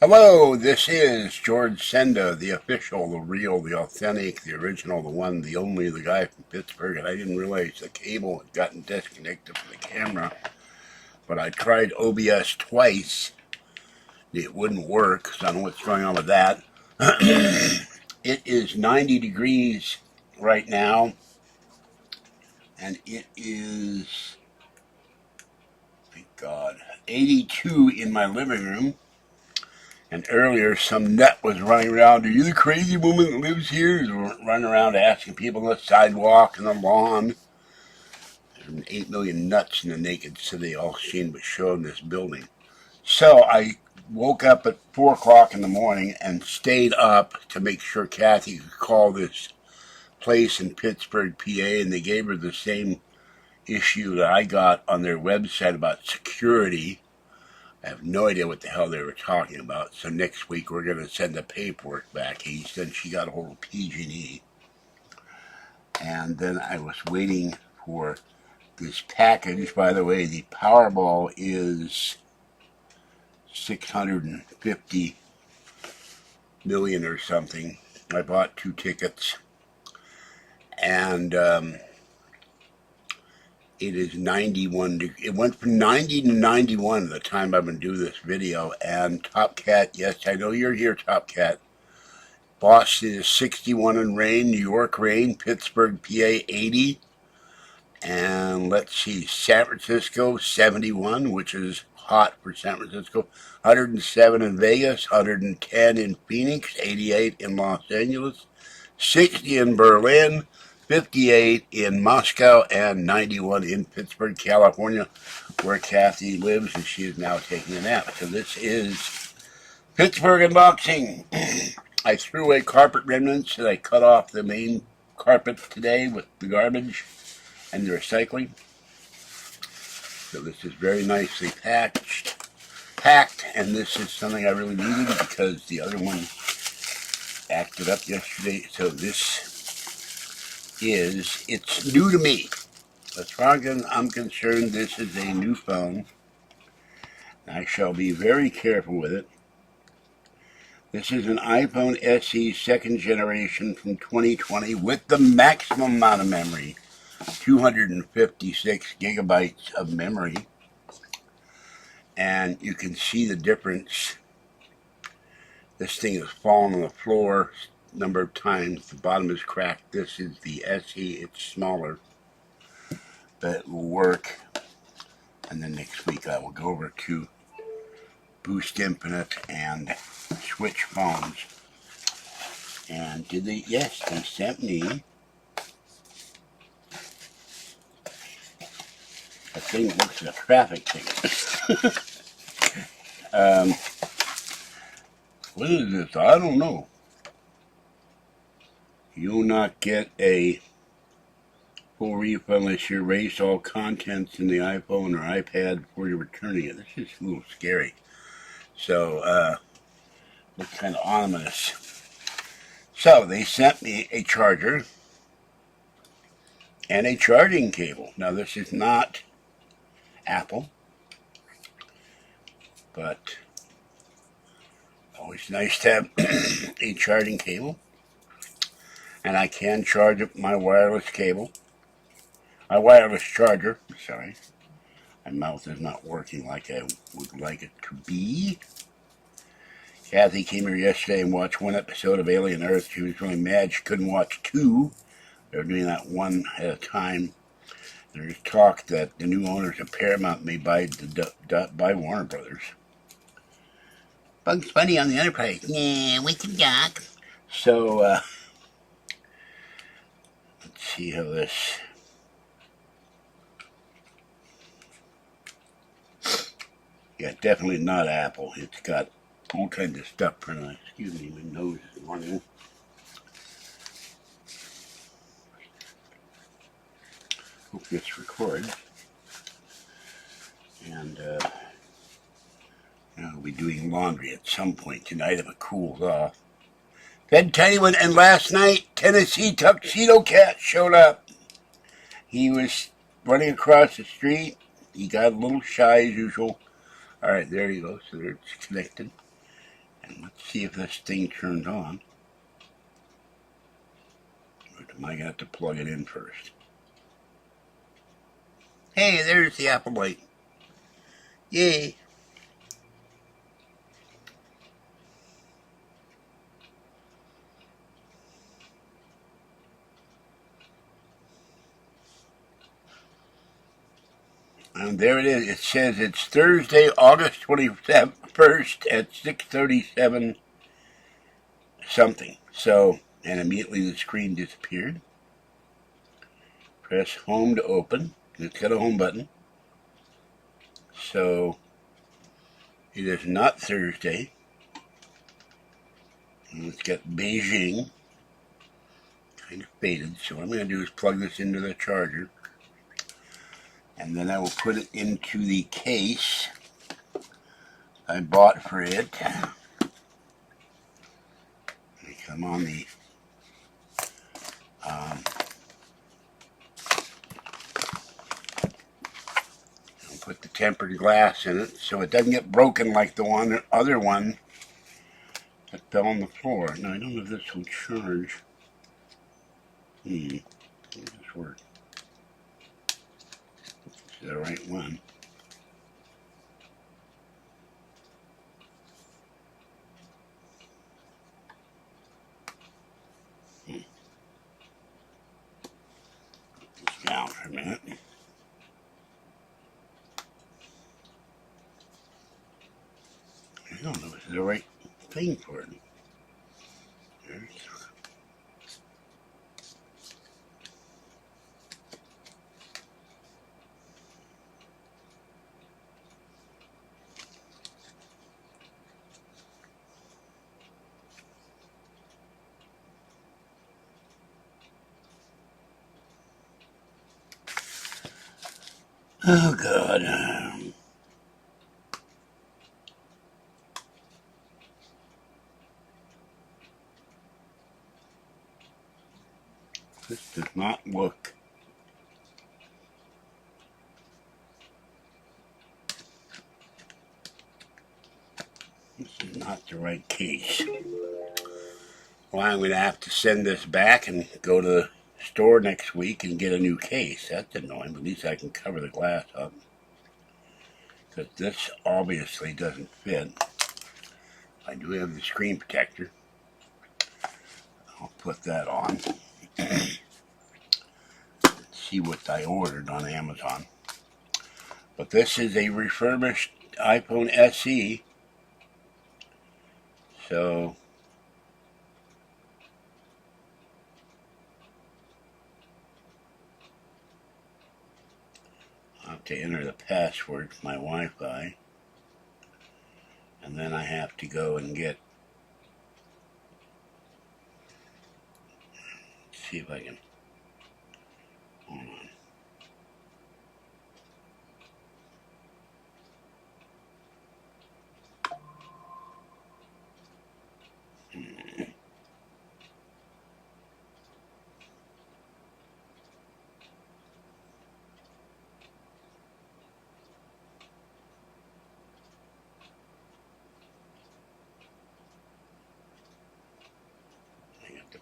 Hello, this is George Senda, the official, the real, the authentic, the original, the one, the only, the guy from Pittsburgh, and I didn't realize the cable had gotten disconnected from the camera, but I tried OBS twice. It wouldn't work, so I don't know what's going on with that. It is 90 degrees right now, and it is, thank God, 82 in my living room. And earlier, some nut was running around. Are you the crazy woman that lives here? Running around asking people on the sidewalk and the lawn. There's 8 million nuts in the naked city, all seen but shown in this building. So I woke up at 4 o'clock in the morning and stayed up to make sure Kathy could call this place in Pittsburgh, PA, and they gave her the same issue that I got on their website about security. I have no idea what the hell they were talking about. So next week we're going to send the paperwork back. He said she got a hold of PG&E. And then I was waiting for this package. By the way, the Powerball is 650 million or something. I bought 2 tickets. And it is 91 degrees. It went from 90 to 91 at the time I've been doing this video. And Top Cat, yes, I know you're here, Top Cat. Boston is 61 in rain. New York rain. Pittsburgh, PA 80. And let's see, San Francisco 71, which is hot for San Francisco. 107 in Vegas. 110 in Phoenix. 88 in Los Angeles. 60 in Berlin. 58 in Moscow, and 91 in Pittsburgh, California, where Kathy lives, and she is now taking a nap. So this is Pittsburgh unboxing. I threw away carpet remnants, and I cut off the main carpet today with the garbage and the recycling. So this is very nicely packed, and this is something I really needed because the other one acted up yesterday. So this it's new to me. As far as I'm concerned, this is a new phone. I shall be very careful with it. This is an iPhone SE second generation from 2020 with the maximum amount of memory, 256 gigabytes of memory. And you can see the difference. This thing has fallen on the floor number of times. The bottom is cracked. This is the SE. It's smaller, but it will work. And then next week I will go over to Boost Infinite and switch phones. And did they? Yes, they sent me a thing that looks like a traffic ticket. What is this? I don't know. You will not get a full refund unless you erase all contents in the iPhone or iPad before you're returning it. This is a little scary. So, looks kind of ominous. So, they sent me a charger and a charging cable. Now, this is not Apple, but always nice to have a charging cable. And I can charge up my wireless cable. My wireless charger, sorry. My mouth is not working like I would like it to be. Kathy came here yesterday and watched 1 episode of Alien Earth. She was really mad she couldn't watch 2. They were doing that one at a time. There's talk that the new owners of Paramount may buy Warner Brothers. Bugs Bunny on the Enterprise. Yeah, we can talk. So, let's see how this... Yeah, definitely not Apple. It's got all kinds of stuff printed on it. Excuse me, my nose is running. Hope this records. And I'll be doing laundry at some point tonight if it cools off. Fed Tiny One, and last night, Tennessee Tuxedo Cat showed up. He was running across the street. He got a little shy as usual. All right, there you go. So it's connected. And let's see if this thing turns on. Or am I going to have to plug it in first? Hey, there's the apple light. Yay. And there it is. It says it's Thursday, August 21st at 6:37 something. So, and immediately the screen disappeared. Press home to open. It's got a home button. So, it is not Thursday. And it's got Beijing. Kind of faded. So what I'm going to do is plug this into the charger. And then I will put it into the case I bought for it. They come on the I'll put the tempered glass in it so it doesn't get broken like the other one that fell on the floor. Now I don't know if this will charge. How does this work? Is that the right one? Put this down for a minute. I don't know if this is the right thing for it. Oh, God. This does not look. This is not the right case. Well, I'm going to have to send this back and go to the store next week and get a new case. That's annoying, but at least I can cover the glass up. Because this obviously doesn't fit. I do have the screen protector. I'll put that on. See what I ordered on Amazon. But this is a refurbished iPhone SE. So I have to enter the password for my Wi-Fi. And then I have to go and get, see if I can, hold on.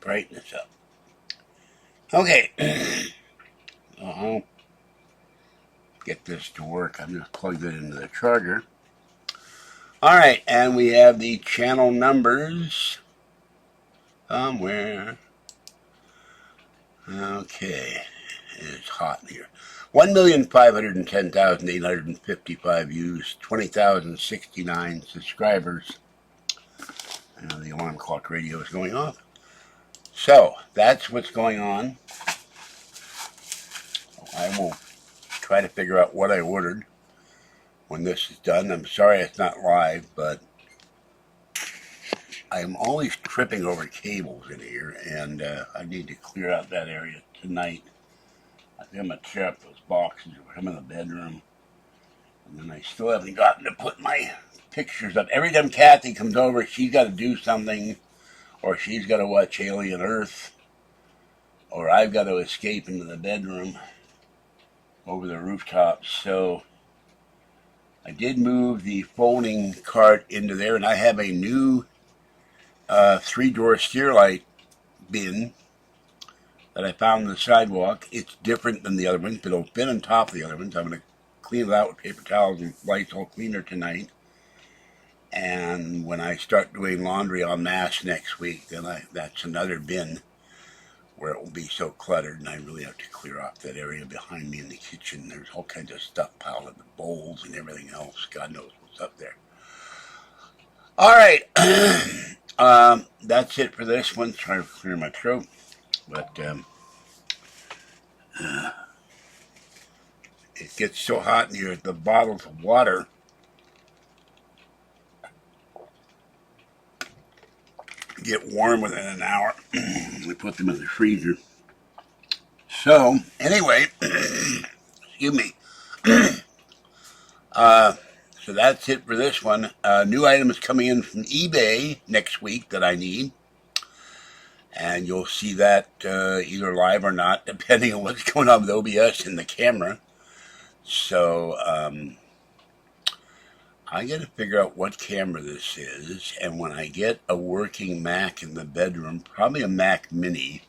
Brighten this up. Okay. I'll get this to work. I'm just plugged it into the charger. Alright, and we have the channel numbers somewhere. Okay. It's hot here. 1,510,855 views, 20,069 subscribers. The alarm clock radio is going off. So, that's what's going on. I will try to figure out what I ordered when this is done. I'm sorry it's not live, but I'm always tripping over cables in here, and I need to clear out that area tonight. I think I'm going to tear up those boxes that come in the bedroom. And then I still haven't gotten to put my pictures up. Every time Kathy comes over, she's got to do something. Or she's got to watch Alien Earth, or I've got to escape into the bedroom over the rooftop. So I did move the folding cart into there, and I have a new 3-drawer Steerlight bin that I found on the sidewalk. It's different than the other ones, but it'll fit on top of the other ones. I'm going to clean it out with paper towels and Lysol cleaner tonight. And when I start doing laundry en masse next week, then that's another bin where it will be so cluttered, and I really have to clear off that area behind me in the kitchen. There's all kinds of stuff piled in the bowls and everything else. God knows what's up there. All right. That's it for this one. Trying to clear my throat. But it gets so hot in here, the bottles of water get warm within an hour. We put them in the freezer. So, anyway, excuse me. So that's it for this one. New items coming in from eBay next week that I need. And you'll see that either live or not, depending on what's going on with OBS and the camera. So, I got to figure out what camera this is, and when I get a working Mac in the bedroom, probably a Mac Mini,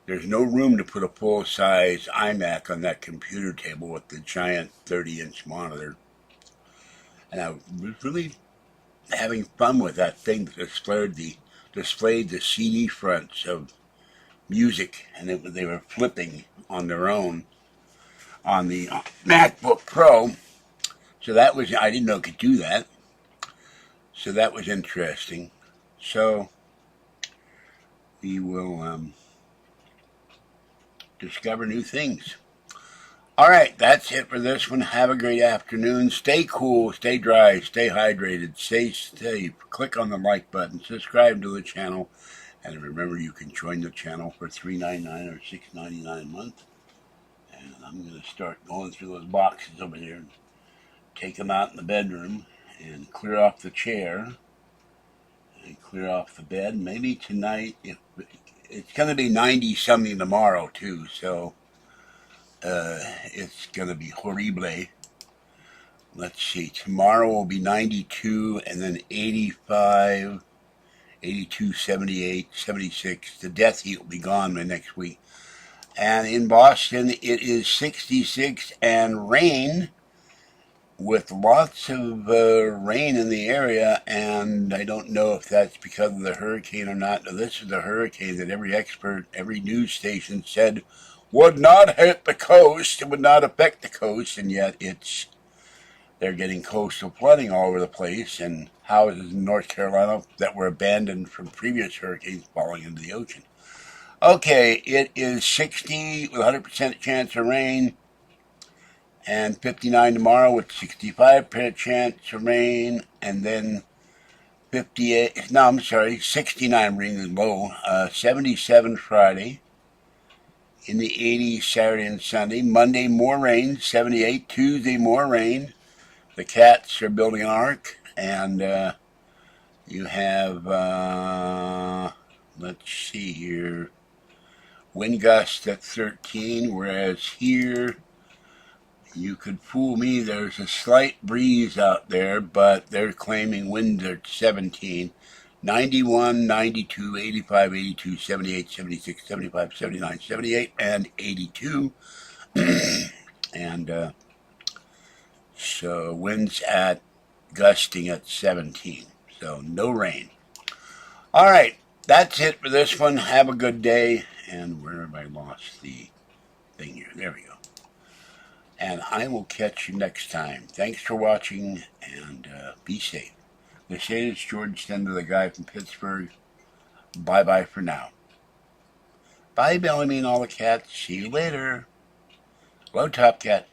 there's no room to put a full-size iMac on that computer table with the giant 30-inch monitor. And I was really having fun with that thing that displayed the CD fronts of music, and they were flipping on their own on the MacBook Pro. So that was, I didn't know it could do that. So that was interesting. So we will discover new things. All right, that's it for this one. Have a great afternoon. Stay cool, stay dry, stay hydrated, stay safe. Click on the like button, subscribe to the channel, and remember you can join the channel for $3.99 or $6.99 a month. And I'm going to start going through those boxes over there and take them out in the bedroom and clear off the chair and clear off the bed. Maybe tonight, if it's going to be 90-something tomorrow too, so it's going to be horrible. Let's see, tomorrow will be 92 and then 85, 82, 78, 76. The death heat will be gone by next week. And in Boston, it is 66 and rain, with lots of rain in the area, and I don't know if that's because of the hurricane or not. Now, this is a hurricane that every expert, every news station said would not hit the coast, it would not affect the coast, and yet they're getting coastal flooding all over the place, and houses in North Carolina that were abandoned from previous hurricanes falling into the ocean. Okay, it is 60 with 100% chance of rain, and 59 tomorrow with 65% chance of rain, and then 69 rain is low, 77 Friday, in the 80s Saturday and Sunday. Monday, more rain, 78. Tuesday, more rain. The cats are building an ark, and you have, let's see here, wind gusts at 13, whereas here, you could fool me, there's a slight breeze out there, but they're claiming winds at 17. 91, 92, 85, 82, 78, 76, 75, 79, 78, and 82. And so winds gusting at 17. So no rain. All right, that's it for this one. Have a good day. And where have I lost the thing here? There we go. And I will catch you next time. Thanks for watching, and be safe. This is George Senda, the guy from Pittsburgh. Bye-bye for now. Bye, Bellamy and all the cats. See you later. Hello, Top Cat.